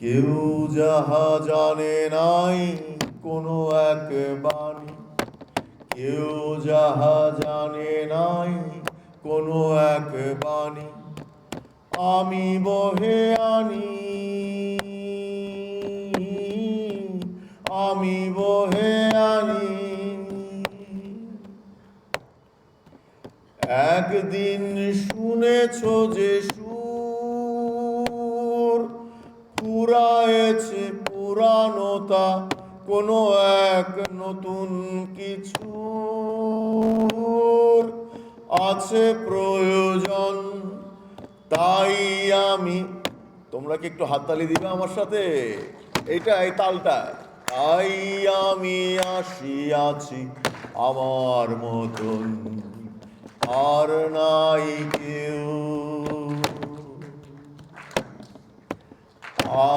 কেউ যাহা জানে নাই কোনো এক বাণী, কেউ যাহা জানে নাই কোনো এক বাণী, আমি বহে আনি, আমি বহে আনি। একদিন শুনেছ যে সুর ফুরায়েছে পুরানোতা কোনো এক নতুন কিছু আছে প্রয়োজন, তাই আমি, তোমরা কি একটু হাততালি দিবে আমার সাথে? এইটা এই তালটা, তাই আমি আসিয়াছি আমার মতন, আর নাই কেউ, আর